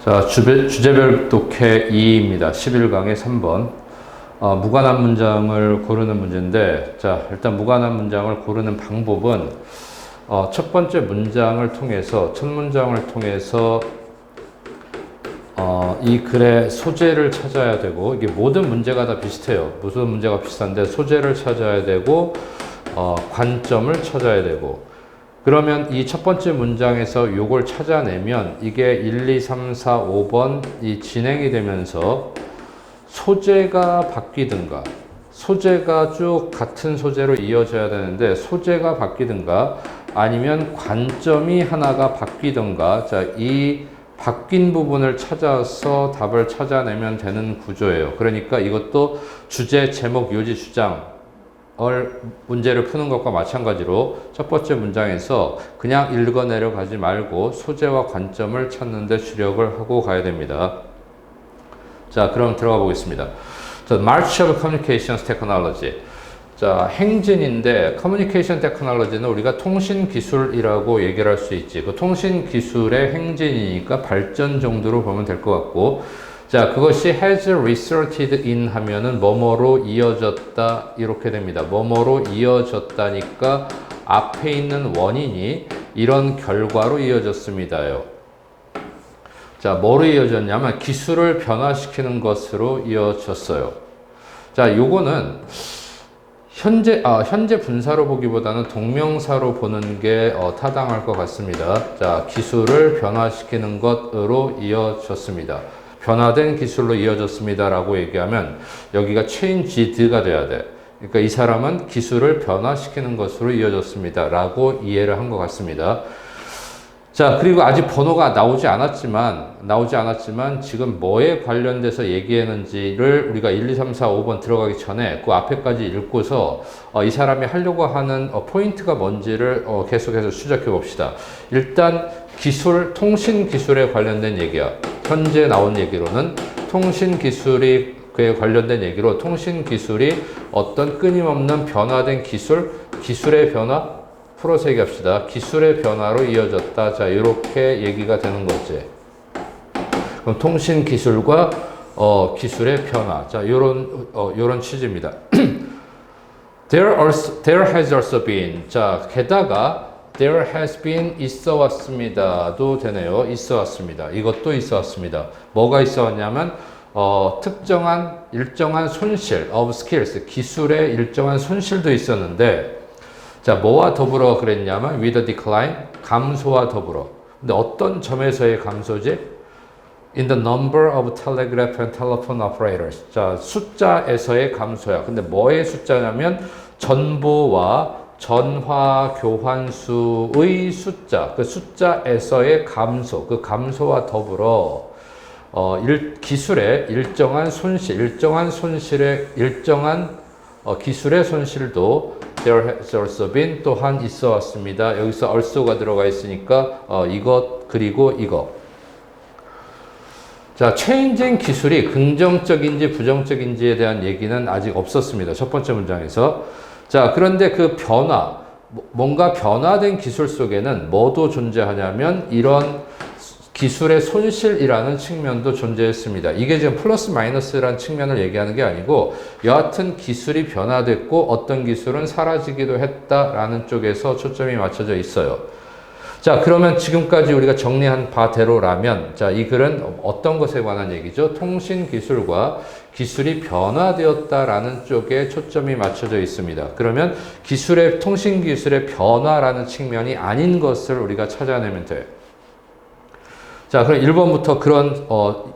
자, 주제별 독해 2입니다. 11강의 3번. 무관한 문장을 고르는 문제인데, 자, 일단 무관한 문장을 고르는 방법은, 첫 번째 문장을 통해서, 첫 문장을 통해서, 이 글의 소재를 찾아야 되고, 이게 모든 문제가 다 비슷해요. 모든 문제가 비슷한데, 소재를 찾아야 되고, 관점을 찾아야 되고, 그러면 이 첫 번째 문장에서 요걸 찾아내면 이게 1, 2, 3, 4, 5번 이 진행이 되면서 소재가 바뀌든가 소재가 쭉 같은 소재로 이어져야 되는데 소재가 바뀌든가 아니면 관점이 하나가 바뀌든가 자, 이 바뀐 부분을 찾아서 답을 찾아내면 되는 구조예요. 그러니까 이것도 주제, 제목, 요지, 주장 문제를 푸는 것과 마찬가지로 첫 번째 문장에서 그냥 읽어내려 가지 말고 소재와 관점을 찾는 데 주력을 하고 가야 됩니다. 자, 그럼 들어가 보겠습니다. 자, March of Communications Technology. 자, 행진인데 Communication Technology는 우리가 통신기술이라고 얘기를 할 수 있지. 그 통신기술의 행진이니까 발전 정도로 보면 될 것 같고 자, 그것이 has resulted in 하면은 뭐뭐로 이어졌다 이렇게 됩니다. 뭐뭐로 이어졌다니까 앞에 있는 원인이 이런 결과로 이어졌습니다요. 자, 뭐로 이어졌냐면 기술을 변화시키는 것으로 이어졌어요. 자, 요거는 현재 분사로 보기보다는 동명사로 보는 게 타당할 것 같습니다. 자, 기술을 변화시키는 것으로 이어졌습니다. 변화된 기술로 이어졌습니다라고 얘기하면 여기가 changed가 돼야 돼. 그러니까 이 사람은 기술을 변화시키는 것으로 이어졌습니다라고 이해를 한 것 같습니다. 자, 그리고 아직 번호가 나오지 않았지만 지금 뭐에 관련돼서 얘기했는지를 우리가 1, 2, 3, 4, 5번 들어가기 전에 그 앞에까지 읽고서 이 사람이 하려고 하는 포인트가 뭔지를 계속해서 추적해 봅시다. 일단 통신 기술에 관련된 얘기야. 현재 나온 얘기로는 통신 기술이 그에 관련된 얘기로 통신 기술이 어떤 끊임없는 변화된 기술의 변화 풀어서 얘기합시다. 기술의 변화로 이어졌다. 자, 이렇게 얘기가 되는 거지. 그럼 통신 기술과 기술의 변화. 자, 요런 취지입니다. There has also been. 자, 게다가 there has been 있어 왔습니다도 되네요. 있어 왔습니다. 이것도 있어 왔습니다. 뭐가 있어 왔냐면 일정한 손실 of skills 기술의 일정한 손실도 있었는데 자, 뭐와 더불어 그랬냐면 with a decline 감소와 더불어. 근데 어떤 점에서의 감소지? In the number of telegraph and telephone operators. 자, 숫자에서의 감소야. 근데 뭐의 숫자냐면 전보와 전화 교환수의 숫자, 그 숫자에서의 감소, 그 감소와 더불어 기술의 일정한 기술의 손실도 there has also been 또한 있어 왔습니다. 여기서 also가 들어가 있으니까 이것 그리고 이거. 자, changing 기술이 긍정적인지 부정적인지에 대한 얘기는 아직 없었습니다. 첫 번째 문장에서. 자, 그런데 그 뭔가 변화된 기술 속에는 뭐도 존재하냐면 이런 기술의 손실이라는 측면도 존재했습니다. 이게 지금 플러스 마이너스라는 측면을 얘기하는 게 아니고 여하튼 기술이 변화됐고 어떤 기술은 사라지기도 했다라는 쪽에서 초점이 맞춰져 있어요. 자, 그러면 지금까지 우리가 정리한 바대로라면 자, 이 글은 어떤 것에 관한 얘기죠? 통신기술과 기술이 변화되었다라는 쪽에 초점이 맞춰져 있습니다. 그러면 통신기술의 변화라는 측면이 아닌 것을 우리가 찾아내면 돼요. 자, 그럼 1번부터 그런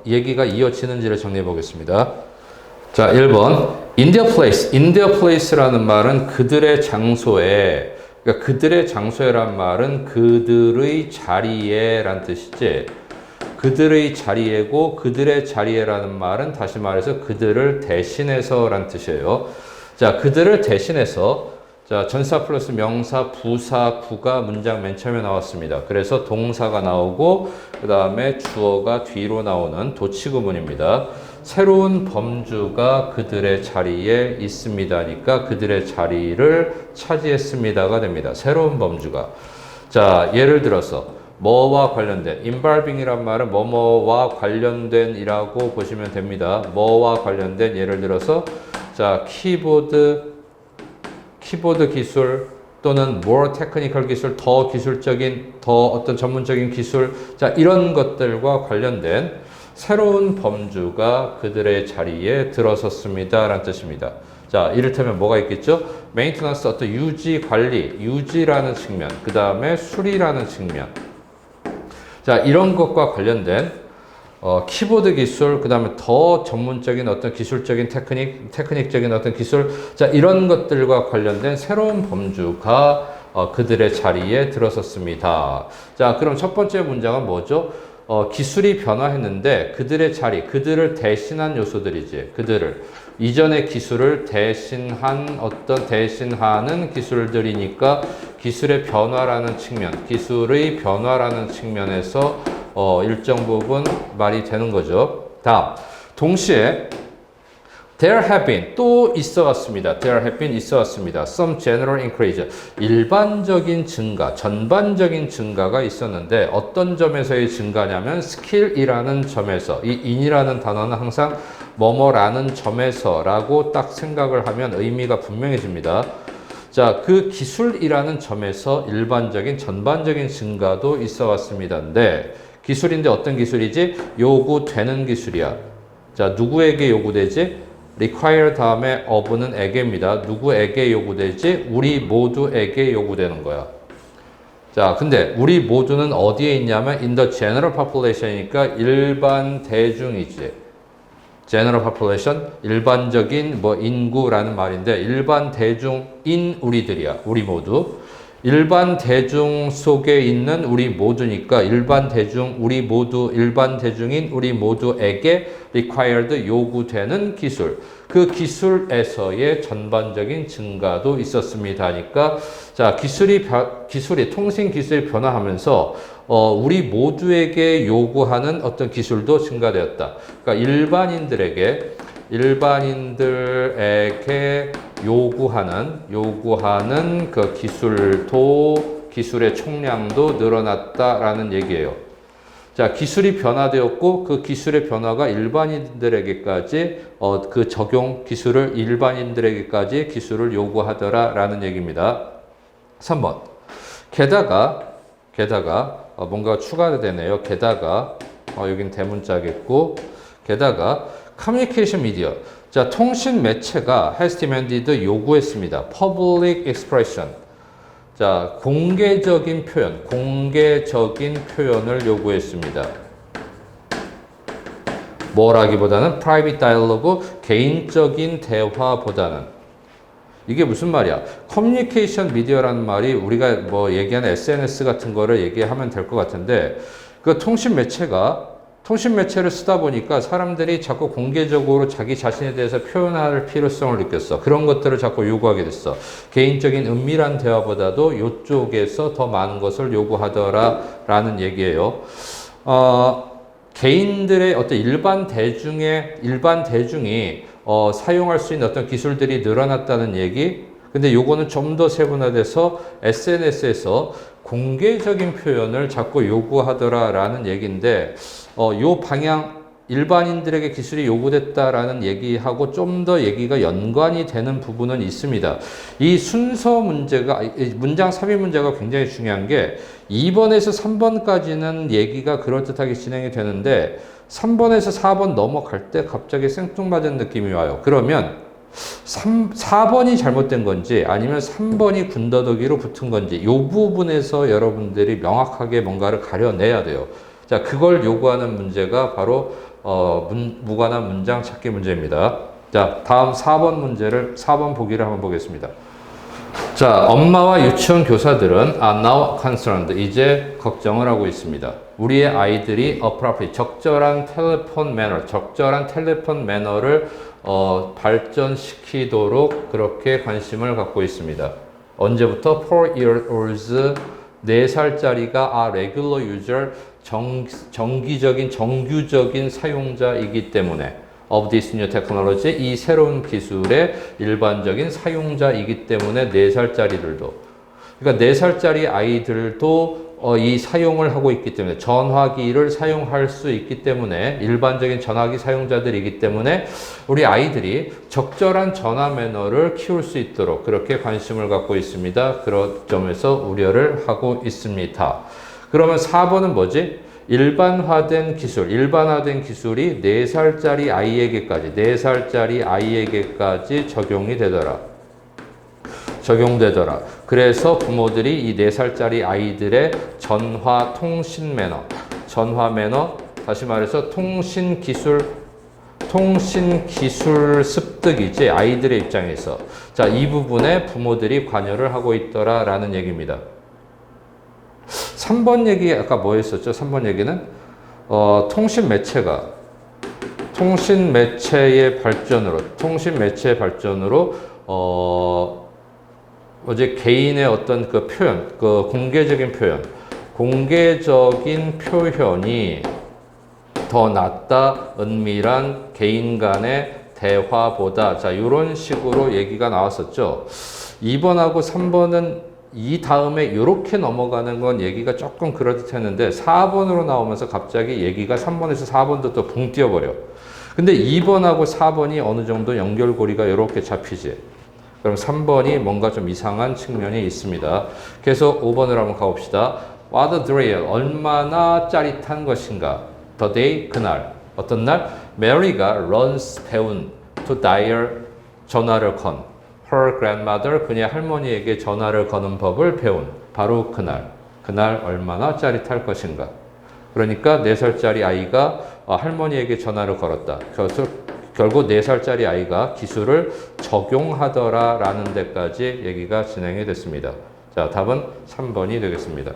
얘기가 이어지는지를 정리해 보겠습니다. 자, 1번. In their place. In their place라는 말은 그들의 장소에, 그러니까 그들의 장소에란 말은 그들의 자리에란 뜻이지. 그들의 자리에고 그들의 자리에라는 말은 다시 말해서 그들을 대신해서란 뜻이에요. 자, 그들을 대신해서 자, 전사 플러스 명사, 부사, 구가 문장 맨 처음에 나왔습니다. 그래서 동사가 나오고 그 다음에 주어가 뒤로 나오는 도치구문입니다. 새로운 범주가 그들의 자리에 있습니다니까 그들의 자리를 차지했습니다가 됩니다. 새로운 범주가. 자, 예를 들어서 뭐와 관련된, involving이란 말은 뭐뭐와 관련된이라고 보시면 됩니다. 뭐와 관련된, 예를 들어서 자 키보드 기술 또는 more technical 기술, 더 기술적인, 더 어떤 전문적인 기술, 자 이런 것들과 관련된 새로운 범주가 그들의 자리에 들어섰습니다 라는 뜻입니다. 자, 이를테면 뭐가 있겠죠? 메인테넌스, 어떤 유지, 관리, 유지라는 측면, 그 다음에 수리라는 측면. 자, 이런 것과 관련된 키보드 기술, 그 다음에 더 전문적인 어떤 기술적인 테크닉적인 어떤 기술, 자, 이런 것들과 관련된 새로운 범주가 그들의 자리에 들어섰습니다. 자, 그럼 첫 번째 문장은 뭐죠? 기술이 변화했는데 그들의 자리, 그들을 대신한 요소들이지. 그들을 이전의 기술을 대신하는 기술들이니까 기술의 변화라는 측면, 기술의 변화라는 측면에서 일정 부분 말이 되는 거죠. 다음, 동시에 There have been 또 있어 왔습니다. There have been 있어 왔습니다. Some general increase 일반적인 증가, 전반적인 증가가 있었는데 어떤 점에서의 증가냐면 skill이라는 점에서 이 in이라는 단어는 항상 뭐뭐라는 점에서라고 딱 생각을 하면 의미가 분명해집니다. 자, 그 기술이라는 점에서 일반적인 전반적인 증가도 있어 왔습니다. 근데 기술인데 어떤 기술이지? 요구되는 기술이야. 자, 누구에게 요구되지? require 다음에 of는 에게입니다. 누구에게 요구되지? 우리 모두에게 요구되는 거야. 자, 근데 우리 모두는 어디에 있냐면 in the general population이니까 일반 대중이지. general population, 일반적인 뭐 인구라는 말인데 일반 대중인 우리들이야. 우리 모두. 일반 대중 속에 있는 우리 모두니까 일반 대중, 우리 모두, 일반 대중인 우리 모두에게 required 요구되는 기술. 그 기술에서의 전반적인 증가도 있었습니다. 하니까 자, 기술이 통신 기술이 변화하면서 우리 모두에게 요구하는 어떤 기술도 증가되었다. 그러니까 일반인들에게 요구하는 그 기술의 총량도 늘어났다라는 얘기예요. 자, 기술이 변화되었고 그 기술의 변화가 일반인들에게까지 기술을 일반인들에게까지 기술을 요구하더라라는 얘기입니다. 3번. 게다가 뭔가 추가되네요. 게다가 여긴 대문자겠고 게다가 커뮤니케이션 미디어. 자, 통신 매체가 has demanded 요구했습니다. public expression. 자, 공개적인 표현을 요구했습니다. 뭐라기보다는 private dialogue, 개인적인 대화보다는. 이게 무슨 말이야? 커뮤니케이션 미디어라는 말이 우리가 뭐 얘기하는 SNS 같은 거를 얘기하면 될 것 같은데 그 통신 매체를 쓰다 보니까 사람들이 자꾸 공개적으로 자기 자신에 대해서 표현할 필요성을 느꼈어. 그런 것들을 자꾸 요구하게 됐어. 개인적인 은밀한 대화보다도 이쪽에서 더 많은 것을 요구하더라라는 얘기예요. 개인들의 어떤 일반 대중이 사용할 수 있는 어떤 기술들이 늘어났다는 얘기. 근데 요거는 좀 더 세분화돼서 SNS에서 공개적인 표현을 자꾸 요구하더라라는 얘기인데 요 방향 일반인들에게 기술이 요구됐다라는 얘기하고 좀 더 얘기가 연관이 되는 부분은 있습니다. 이 순서 문제가 문장 삽입 문제가 굉장히 중요한 게 2번에서 3번까지는 얘기가 그럴듯하게 진행이 되는데 3번에서 4번 넘어갈 때 갑자기 생뚱맞은 느낌이 와요. 그러면 4번이 잘못된 건지 아니면 3번이 군더더기로 붙은 건지 이 부분에서 여러분들이 명확하게 뭔가를 가려내야 돼요. 자, 그걸 요구하는 문제가 바로 무관한 문장 찾기 문제입니다. 자, 다음 4번 보기를 한번 보겠습니다. 자, 엄마와 유치원 교사들은 are now concerned. 이제 걱정을 하고 있습니다. 우리의 아이들이 appropriate, 적절한 텔레폰 매너를 발전시키도록 그렇게 관심을 갖고 있습니다. 언제부터? 4-year-olds, 4살짜리가 are regular user, 정규적인 사용자이기 때문에 of this new technology, 이 새로운 기술의 일반적인 사용자이기 때문에 4살짜리들도, 그러니까 4살짜리 아이들도 이 사용을 하고 있기 때문에 전화기를 사용할 수 있기 때문에 일반적인 전화기 사용자들이기 때문에 우리 아이들이 적절한 전화 매너를 키울 수 있도록 그렇게 관심을 갖고 있습니다. 그런 점에서 우려를 하고 있습니다. 그러면 4번은 뭐지? 일반화된 기술이 4살짜리 아이에게까지 적용되더라. 그래서 부모들이 이 4살짜리 아이들의 전화 매너, 다시 말해서 통신 기술 습득이지, 아이들의 입장에서. 자, 이 부분에 부모들이 관여를 하고 있더라라는 얘기입니다. 3번 얘기, 아까 뭐 했었죠? 3번 얘기는, 통신 매체의 발전으로, 어제 개인의 어떤 그 표현, 그 공개적인 표현이 더 낫다, 은밀한 개인 간의 대화보다. 자, 이런 식으로 얘기가 나왔었죠. 2번하고 3번은 이 다음에 이렇게 넘어가는 건 얘기가 조금 그럴듯했는데 4번으로 나오면서 갑자기 얘기가 3번에서 4번도 또 붕 뛰어버려. 근데 2번하고 4번이 어느 정도 연결고리가 이렇게 잡히지. 그럼 3번이 뭔가 좀 이상한 측면이 있습니다. 그래서 5번을 한번 가봅시다. What a thrill, 얼마나 짜릿한 것인가. The day, 그날. 어떤 날? Mary가 runs 배운 to dial, 전화를 건. Her grandmother, 그녀의 할머니에게 전화를 거는 법을 배운. 바로 그날 얼마나 짜릿할 것인가. 그러니까 4살짜리 아이가 할머니에게 전화를 걸었다. 그래서 결국 4살짜리 아이가 기술을 적용하더라라는 데까지 얘기가 진행이 됐습니다. 자, 답은 3번이 되겠습니다.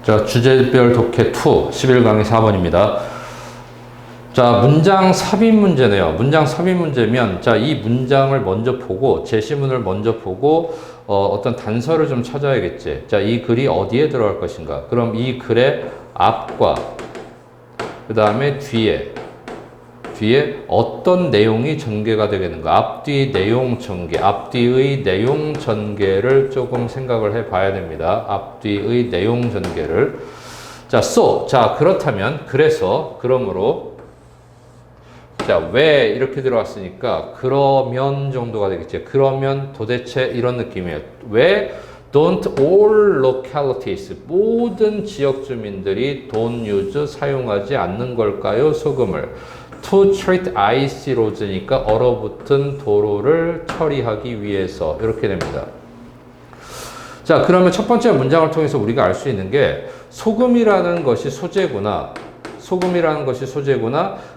자, 주제별 독해 2, 11강의 4번입니다. 자, 문장 삽입 문제네요. 문장 삽입 문제면, 자, 이 문장을 먼저 보고, 제시문을 먼저 보고, 어떤 단서를 좀 찾아야겠지. 자, 이 글이 어디에 들어갈 것인가. 그럼 이 글의 앞과, 그 다음에 뒤에 어떤 내용이 전개가 되겠는가. 앞뒤의 내용 전개를 조금 생각을 해 봐야 됩니다. 앞뒤의 내용 전개를. 자, 자, 그렇다면, 그러므로, 자, 왜 이렇게 들어왔으니까 그러면 정도가 되겠지. 그러면 도대체 이런 느낌이에요. 왜 don't all localities, 모든 지역 주민들이 don't use, 사용하지 않는 걸까요? 소금을. to treat icy roads니까 얼어붙은 도로를 처리하기 위해서. 이렇게 됩니다. 자, 그러면 첫 번째 문장을 통해서 우리가 알 수 있는 게 소금이라는 것이 소재구나.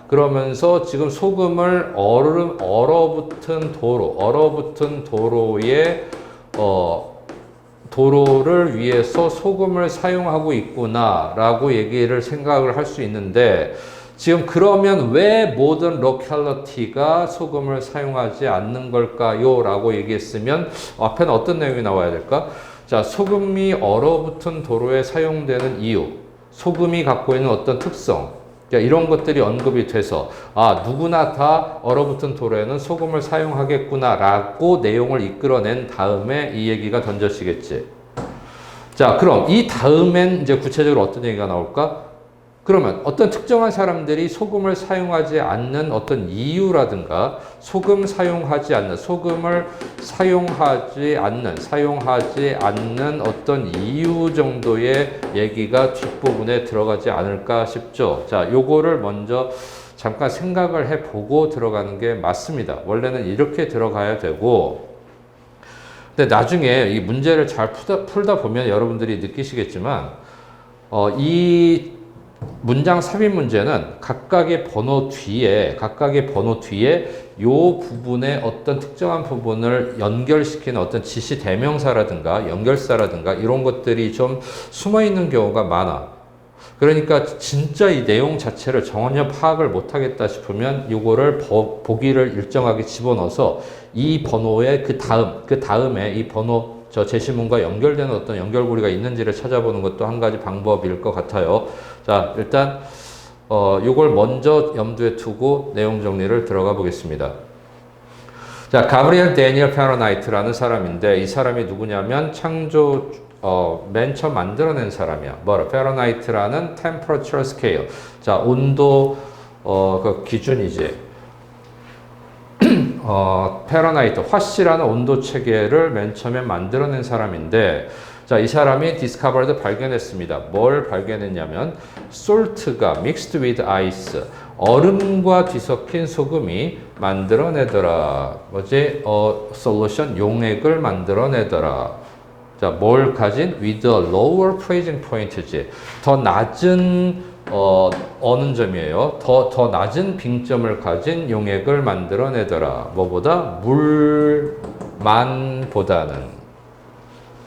그러면서 지금 소금을 얼어붙은 도로에 도로를 위해서 소금을 사용하고 있구나라고 얘기를 생각을 할 수 있는데, 지금 그러면 왜 모든 로컬리티가 소금을 사용하지 않는 걸까요? 라고 얘기했으면 앞에는 어떤 내용이 나와야 될까? 자, 소금이 얼어붙은 도로에 사용되는 이유, 소금이 갖고 있는 어떤 특성, 이런 것들이 언급이 돼서 누구나 다 얼어붙은 도로에는 소금을 사용하겠구나 라고 내용을 이끌어낸 다음에 이 얘기가 던져지겠지. 자, 그럼 이 다음엔 이제 구체적으로 어떤 얘기가 나올까? 그러면 어떤 특정한 사람들이 소금을 사용하지 않는 어떤 이유라든가 소금을 사용하지 않는 어떤 이유 정도의 얘기가 뒷부분에 들어가지 않을까 싶죠. 자, 요거를 먼저 잠깐 생각을 해보고 들어가는 게 맞습니다. 원래는 이렇게 들어가야 되고, 근데 나중에 이 문제를 잘 풀다 보면 여러분들이 느끼시겠지만 이 문장 삽입 문제는 각각의 번호 뒤에 요 부분에 어떤 특정한 부분을 연결시키는 어떤 지시 대명사라든가 연결사라든가 이런 것들이 좀 숨어 있는 경우가 많아. 그러니까 진짜 이 내용 자체를 전혀 파악을 못하겠다 싶으면 요거를 보기를 일정하게 집어넣어서 이 번호의 그 다음에 이 번호 저 제시문과 연결되는 어떤 연결고리가 있는지를 찾아보는 것도 한 가지 방법일 것 같아요. 자, 일단 요걸 먼저 염두에 두고 내용 정리를 들어가 보겠습니다. 자, 가브리엘 데니엘 파라나이트라는 사람인데 이 사람이 누구냐면 맨 처음 만들어낸 사람이야. 뭐라? 페러나이트라는 temperature scale. 자, 온도, 그 기준이지. 페러나이트, 화씨라는 온도 체계를 맨 처음에 만들어낸 사람인데, 자, 이 사람이 discovered 발견했습니다. 뭘 발견했냐면, salt가 mixed with ice, 얼음과 뒤섞인 소금이 만들어내더라. 뭐지? solution, 용액을 만들어내더라. 자, 뭘 가진? with a lower freezing point지. 더 낮은, 어느 점이에요? 더 낮은 빙점을 가진 용액을 만들어내더라. 뭐보다? 물만보다는.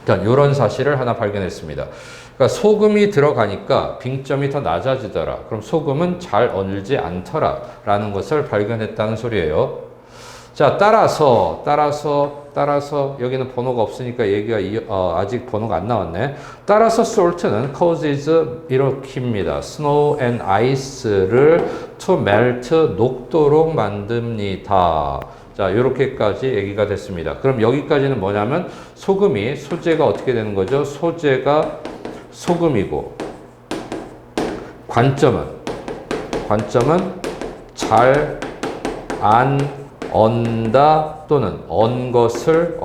그러니까 이런 사실을 하나 발견했습니다. 그러니까 소금이 들어가니까 빙점이 더 낮아지더라. 그럼 소금은 잘 얼지 않더라. 라는 것을 발견했다는 소리예요. 자, 따라서 여기는 번호가 없으니까 얘기가 아직 번호가 안 나왔네. 따라서 salt는 causes 일으킵니다. snow and ice를 to melt 녹도록 만듭니다. 자, 이렇게까지 얘기가 됐습니다. 그럼 여기까지는 뭐냐면 소금이 소재가 어떻게 되는 거죠? 소재가 소금이고 관점은 잘 안 언다 또는 언 것을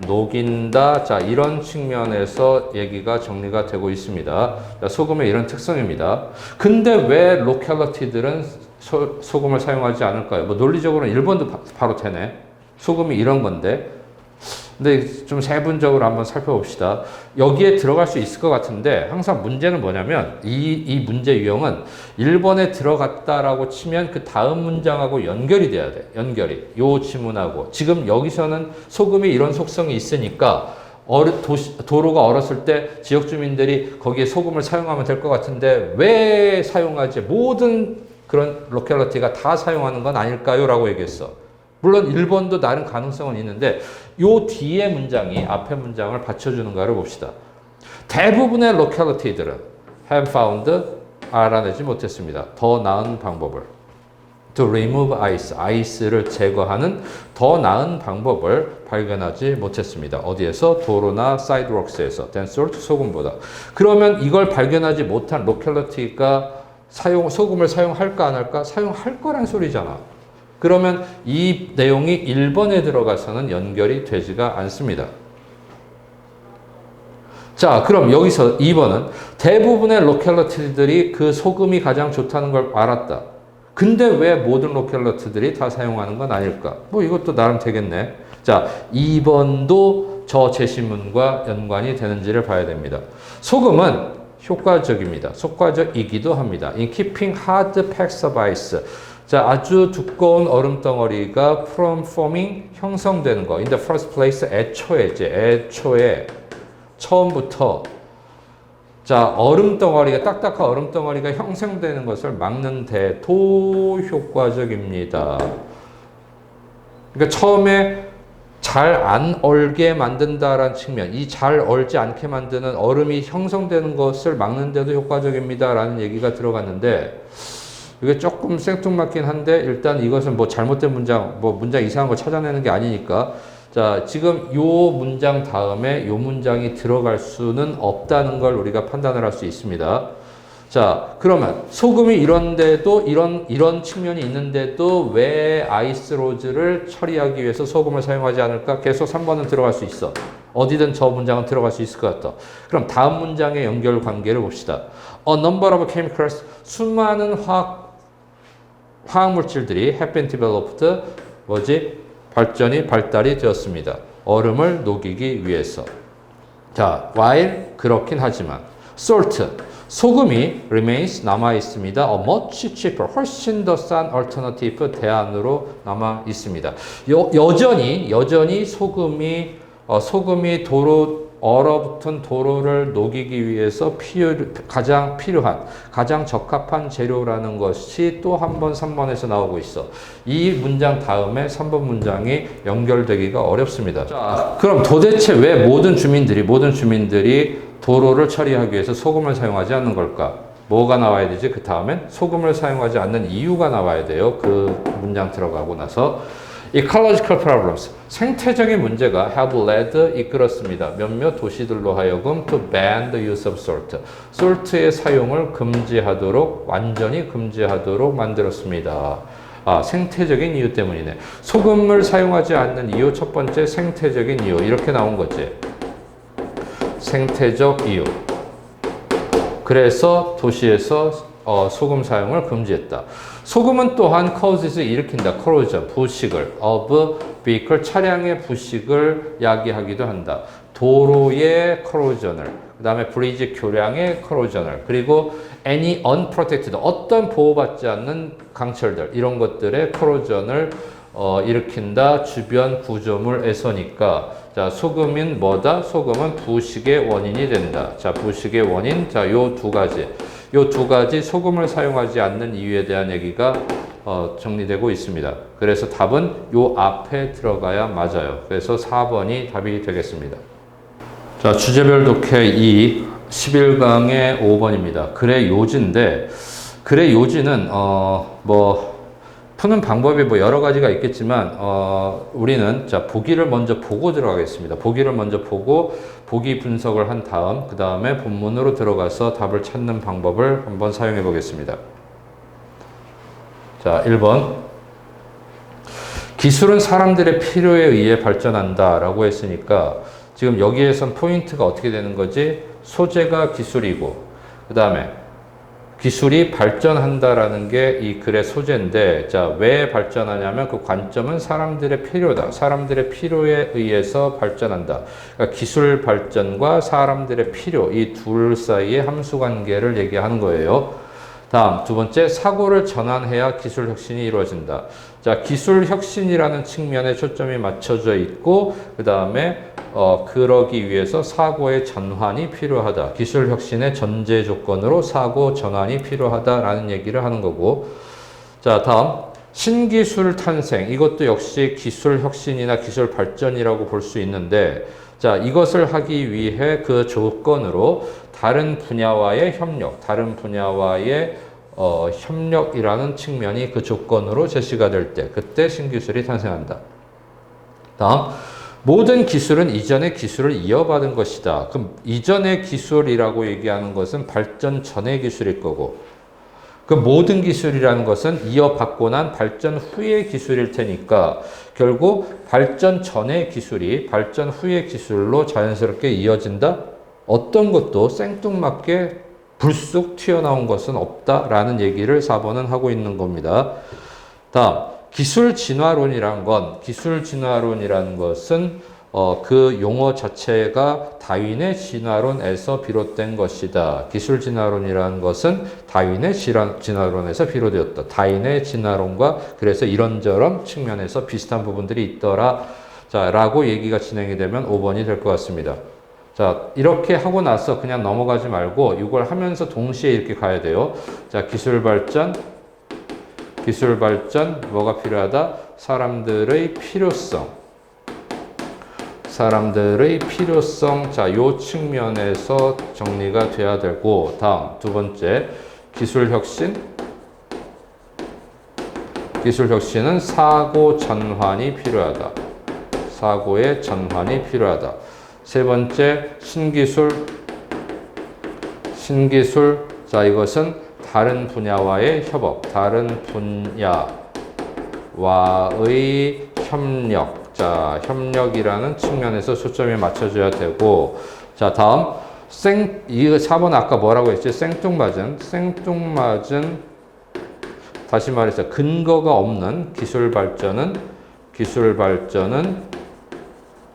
녹인다. 자, 이런 측면에서 얘기가 정리가 되고 있습니다. 자, 소금의 이런 특성입니다. 근데 왜 로컬리티들은 소금을 사용하지 않을까요? 뭐 논리적으로는 일본도 바로 되네. 소금이 이런 건데. 근데 좀 세분적으로 한번 살펴봅시다. 여기에 들어갈 수 있을 것 같은데 항상 문제는 뭐냐면 이 문제 유형은 1번에 들어갔다라고 치면 그 다음 문장하고 연결이 돼야 돼. 연결이. 요 지문하고. 지금 여기서는 소금이 이런 속성이 있으니까 도로가 얼었을 때 지역 주민들이 거기에 소금을 사용하면 될 것 같은데 왜 사용하지? 모든 그런 로컬리티가 다 사용하는 건 아닐까요? 라고 얘기했어. 물론 1번도 다른 가능성은 있는데 요 뒤에 문장이 앞에 문장을 받쳐주는가를 봅시다. 대부분의 로컬리티들은 have found 알아내지 못했습니다. 더 나은 방법을 to remove ice, 아이스를 제거하는 더 나은 방법을 발견하지 못했습니다. 어디에서? 도로나 사이드웍스에서 than salt, 소금보다. 그러면 이걸 발견하지 못한 로컬리티가 소금을 사용할까 안 할까? 사용할 거란 소리잖아. 그러면 이 내용이 1번에 들어가서는 연결이 되지가 않습니다. 자, 그럼 여기서 2번은 대부분의 로컬리티들이 그 소금이 가장 좋다는 걸 알았다. 근데 왜 모든 로컬리티들이 다 사용하는 건 아닐까? 뭐 이것도 나름 되겠네. 자, 2번도 저 제시문과 연관이 되는지를 봐야 됩니다. 소금은 효과적입니다. 효과적이기도 합니다. In keeping hard packs of ice. 자, 아주 두꺼운 얼음 덩어리가 from forming 형성되는 거. In the first place, 애초에 처음부터 자, 얼음 덩어리가 딱딱한 얼음 덩어리가 형성되는 것을 막는 데도 효과적입니다. 그러니까 처음에 잘 안 얼게 만든다라는 측면, 이 잘 얼지 않게 만드는 얼음이 형성되는 것을 막는 데도 효과적입니다라는 얘기가 들어갔는데 이게 조금 생뚱맞긴 한데 일단 이것은 뭐 잘못된 문장, 뭐 문장 이상한 거 찾아내는 게 아니니까 자, 지금 요 문장 다음에 요 문장이 들어갈 수는 없다는 걸 우리가 판단을 할 수 있습니다. 자, 그러면 소금이 이런데도 이런 측면이 있는데도 왜 아이스로즈를 처리하기 위해서 소금을 사용하지 않을까? 계속 3번은 들어갈 수 있어. 어디든 저 문장은 들어갈 수 있을 것 같다. 그럼 다음 문장의 연결 관계를 봅시다. A number of chemicals, 수많은 화학물질들이 have been developed, 발달이 되었습니다. 얼음을 녹이기 위해서. 자, while 그렇긴 하지만 salt, 소금이 remains 남아 있습니다. A much cheaper, 훨씬 더 싼 alternative 대안으로 남아 있습니다. 여전히 소금이 얼어붙은 도로를 녹이기 위해서 가장 필요한, 가장 적합한 재료라는 것이 또 한 번 3번에서 나오고 있어. 이 문장 다음에 3번 문장이 연결되기가 어렵습니다. 자, 그럼 도대체 왜 모든 주민들이 도로를 처리하기 위해서 소금을 사용하지 않는 걸까? 뭐가 나와야 되지? 그 다음엔 소금을 사용하지 않는 이유가 나와야 돼요. 그 문장 들어가고 나서. ecological problems, 생태적인 문제가 have led, 이끌었습니다. 몇몇 도시들로 하여금 to ban the use of salt, salt의 사용을 금지하도록, 완전히 금지하도록 만들었습니다. 생태적인 이유 때문이네. 소금을 사용하지 않는 이유, 첫 번째 생태적인 이유, 이렇게 나온 거지. 생태적 이유. 그래서 도시에서 소금 사용을 금지했다. 소금은 또한 causes, 일으킨다. corrosion, 부식을, of vehicle, 차량의 부식을 야기하기도 한다. 도로의 corrosion을, 그 다음에 브리지 교량의 corrosion을, 그리고 any unprotected, 어떤 보호받지 않는 강철들, 이런 것들의 corrosion을 일으킨다. 주변 구조물에서니까. 자, 소금은 뭐다? 소금은 부식의 원인이 된다. 자, 부식의 원인. 자, 요 두 가지 소금을 사용하지 않는 이유에 대한 얘기가 정리되고 있습니다. 그래서 답은 요 앞에 들어가야 맞아요. 그래서 4번이 답이 되겠습니다. 자, 주제별 독해 2, 11강의 5번입니다. 글의 요지인데, 글의 요지는 푸는 방법이 여러 가지가 있겠지만 우리는 자, 보기를 먼저 보고 들어가겠습니다. 보기를 먼저 보고 보기 분석을 한 다음 그 다음에 본문으로 들어가서 답을 찾는 방법을 한번 사용해 보겠습니다. 자, 1번. 기술은 사람들의 필요에 의해 발전한다 라고 했으니까 지금 여기에선 포인트가 어떻게 되는 거지? 소재가 기술이고 그 다음에 기술이 발전한다라는 게 이 글의 소재인데, 자, 왜 발전하냐면 그 관점은 사람들의 필요다. 사람들의 필요에 의해서 발전한다. 그러니까 기술 발전과 사람들의 필요, 이 둘 사이의 함수 관계를 얘기하는 거예요. 다음, 두 번째, 사고를 전환해야 기술 혁신이 이루어진다. 자, 기술 혁신이라는 측면에 초점이 맞춰져 있고, 그 다음에 그러기 위해서 사고의 전환이 필요하다. 기술 혁신의 전제 조건으로 사고 전환이 필요하다라는 얘기를 하는 거고. 자, 다음, 신기술 탄생. 이것도 역시 기술 혁신이나 기술 발전이라고 볼 수 있는데, 자, 이것을 하기 위해 그 조건으로 다른 분야와의 협력, 다른 분야와의 협력이라는 측면이 그 조건으로 제시가 될 때, 그때 신기술이 탄생한다. 다음, 모든 기술은 이전의 기술을 이어받은 것이다. 그럼 이전의 기술이라고 얘기하는 것은 발전 전의 기술일 거고, 그 모든 기술이라는 것은 이어받고 난 발전 후의 기술일 테니까 결국 발전 전의 기술이 발전 후의 기술로 자연스럽게 이어진다? 어떤 것도 생뚱맞게 불쑥 튀어나온 것은 없다라는 얘기를 4번은 하고 있는 겁니다. 다음, 기술 진화론이란 것은 그 용어 자체가 다윈의 진화론에서 비롯된 것이다. 기술 진화론이라는 것은 다윈의 진화론에서 비롯되었다. 다윈의 진화론과 그래서 이런저런 측면에서 비슷한 부분들이 있더라. 자, 라고 얘기가 진행이 되면 5번이 될 것 같습니다. 자, 이렇게 하고 나서 그냥 넘어가지 말고 이걸 하면서 동시에 이렇게 가야 돼요. 자, 기술 발전, 뭐가 필요하다? 사람들의 필요성. 자, 요 측면에서 정리가 돼야 되고, 다음, 두 번째, 기술 혁신은 사고 전환이 필요하다. 사고의 전환이 필요하다. 세 번째, 신기술. 자, 이것은 다른 분야와의 협업, 다른 분야와의 협력. 자, 협력이라는 측면에서 초점이 맞춰져야 되고, 자, 다음, 이 4번 아까 뭐라고 했지? 생뚱맞은, 다시 말해서 근거가 없는 기술 발전은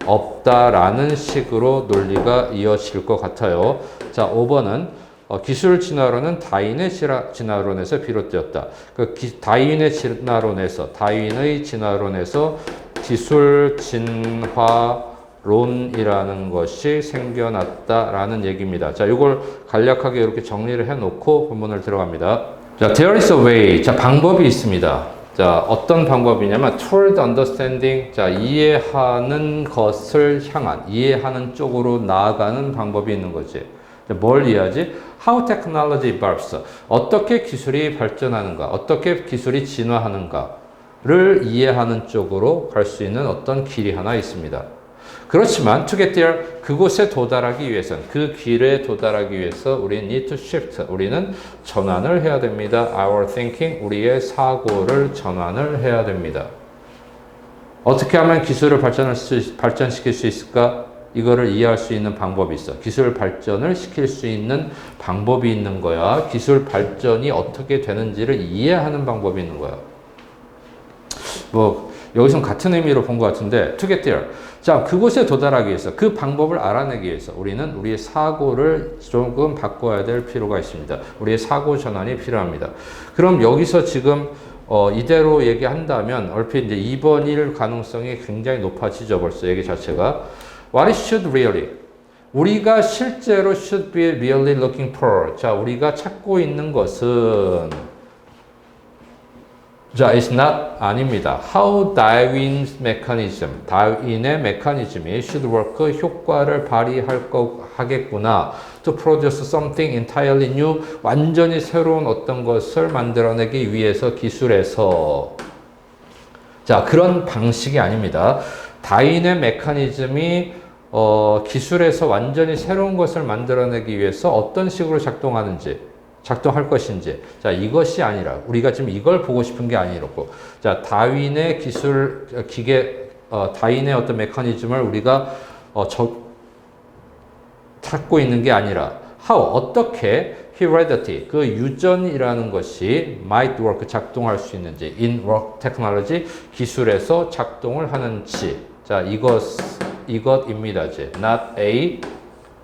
없다라는 식으로 논리가 이어질 것 같아요. 자, 5번은 기술 진화론은 다윈의 진화론에서 비롯되었다. 다윈의 진화론에서 기술 진화론이라는 것이 생겨났다라는 얘기입니다. 자, 이걸 간략하게 이렇게 정리를 해놓고 본문을 들어갑니다. 자, there is a way. 자, 방법이 있습니다. 자, 어떤 방법이냐면 toward understanding. 자, 이해하는 것을 향한, 이해하는 쪽으로 나아가는 방법이 있는 거지. 자, 뭘 이해하지? How technology evolves. 어떻게 기술이 발전하는가? 어떻게 기술이 진화하는가? 를 이해하는 쪽으로 갈 수 있는 어떤 길이 하나 있습니다. 그렇지만 to get there, 그곳에 도달하기 위해서는, 그 길에 도달하기 위해서 우리는 need to shift, 우리는 전환을 해야 됩니다. Our thinking, 우리의 사고를 전환을 해야 됩니다. 어떻게 하면 기술을 발전시킬 수 있을까? 이거를 이해할 수 있는 방법이 있어. 기술 발전을 시킬 수 있는 방법이 있는 거야. 기술 발전이 어떻게 되는지를 이해하는 방법이 있는 거야. 뭐 여기선 같은 의미로 본 것 같은데 to get there. 자, 그곳에 도달하기 위해서, 그 방법을 알아내기 위해서 우리는 우리의 사고를 조금 바꿔야 될 필요가 있습니다. 우리의 사고 전환이 필요합니다. 그럼 여기서 지금 이대로 얘기한다면 얼핏 이제 2번일 가능성이 굉장히 높아지죠. 벌써 얘기 자체가. What is should really? 우리가 실제로 should be really looking for. 자, 우리가 찾고 있는 것은, 자, it's not, 아닙니다. How Darwin's mechanism, 다윈의 메커니즘이 should work, 효과를 하겠구나. To produce something entirely new, 완전히 새로운 어떤 것을 만들어내기 위해서 기술에서. 자, 그런 방식이 아닙니다. 다윈의 메커니즘이 기술에서 완전히 새로운 것을 만들어내기 위해서 어떤 식으로 작동할 것인지. 자, 이것이 아니라, 우리가 지금 이걸 보고 싶은 게 아니라고. 자, 다윈의 다윈의 어떤 메커니즘을 우리가, 찾고 있는 게 아니라, 어떻게 heredity, 그 유전이라는 것이 might work, 작동할 수 있는지, in work technology, 기술에서 작동을 하는지. 자, 이것입니다. 이제, not A,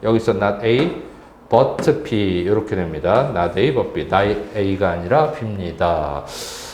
여기서 not A, but B 이렇게 됩니다. not A, but B. A가 아니라 B입니다.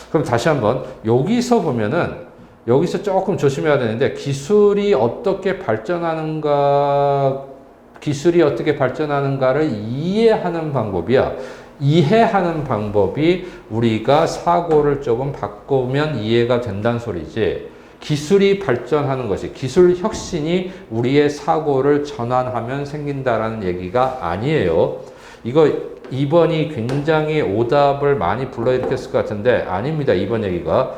그럼 다시 한번 여기서 보면은 여기서 조금 조심해야 되는데 기술이 어떻게 발전하는가를 이해하는 방법이야. 이해하는 방법이 우리가 사고를 조금 바꾸면 이해가 된다는 소리지. 기술이 발전하는 것이, 기술 혁신이 우리의 사고를 전환하면 생긴다라는 얘기가 아니에요. 이거 2번이 굉장히 오답을 많이 불러일으켰을 것 같은데 아닙니다. 2번 얘기가.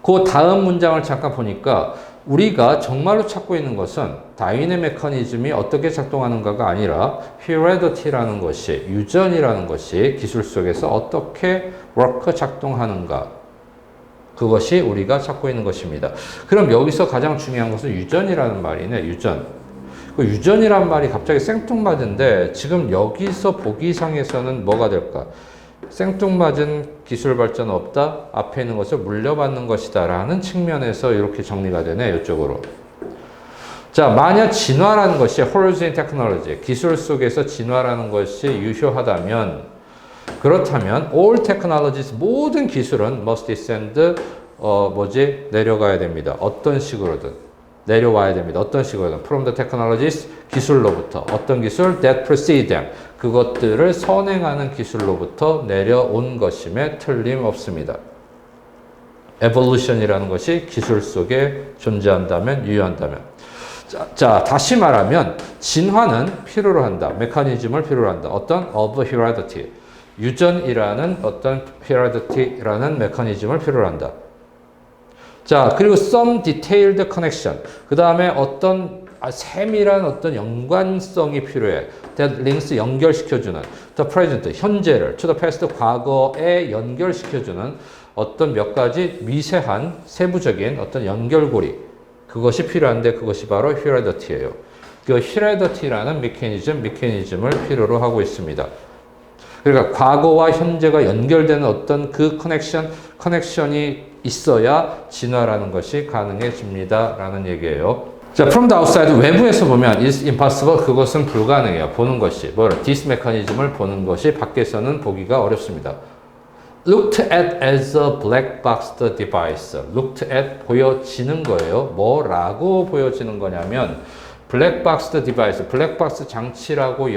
그 다음 문장을 잠깐 보니까 우리가 정말로 찾고 있는 것은 다윈의 메커니즘이 어떻게 작동하는가가 아니라 heredity라는 것이, 유전이라는 것이 기술 속에서 어떻게 작동하는가. 그것이 우리가 찾고 있는 것입니다. 그럼 여기서 가장 중요한 것은 유전이라는 말이네. 유전. 그 유전이란 말이 갑자기 생뚱맞은데 지금 여기서 보기상에서는 뭐가 될까? 생뚱맞은 기술 발전 없다. 앞에 있는 것을 물려받는 것이다. 라는 측면에서 이렇게 정리가 되네. 이쪽으로. 자, 만약 진화라는 것이 Horizon Technology, 기술 속에서 진화라는 것이 유효하다면, 그렇다면 all technologies, 모든 기술은 must descend, 내려가야 됩니다. 어떤 식으로든 내려와야 됩니다. 어떤 식으로든 from the technologies, 기술로부터. 어떤 기술? that precede them, 그것들을 선행하는 기술로부터 내려온 것임에 틀림없습니다. evolution이라는 것이 기술 속에 존재한다면, 유효한다면. 자, 다시 말하면 진화는 필요로 한다. 메커니즘을 필요로 한다. 어떤? of heredity, 유전이라는 어떤 heredity라는 메커니즘을 필요로 한다. 자, 그리고 some detailed connection. 그 다음에 어떤 세밀한 어떤 연관성이 필요해. that links, 연결시켜주는. the present, 현재를 to the past, 과거에 연결시켜주는 어떤 몇 가지 미세한 세부적인 어떤 연결고리. 그것이 필요한데 그것이 바로 heredity예요. 그 heredity라는 메커니즘을 필요로 하고 있습니다. 그러니까 과거와 현재가 연결되는 어떤 그 커넥션이 있어야 진화라는 것이 가능해집니다. 라는 얘기예요. 자, from the outside, 외부에서 보면 is impossible, 그것은 불가능해요. 보는 것이. this mechanism을 보는 것이 밖에서는 보기가 어렵습니다. looked at as a black boxed device. looked at, 보여지는 거예요. 뭐라고 보여지는 거냐면 블랙박스 디바이스, 블랙박스 장치라고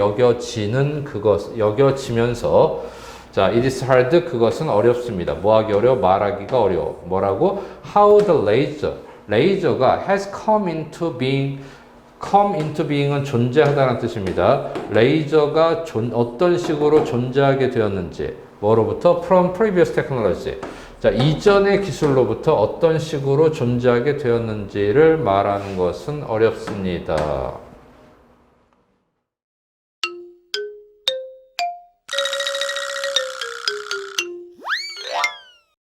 여겨지면서, 자, it is hard, 그것은 어렵습니다. 뭐하기 어려워? 말하기가 어려워. 뭐라고? How the laser가 has come into being은 존재하다는 뜻입니다. 레이저가 어떤 식으로 존재하게 되었는지, 뭐로부터? From previous technology, 자, 이전의 기술로부터 어떤 식으로 존재하게 되었는지를 말하는 것은 어렵습니다.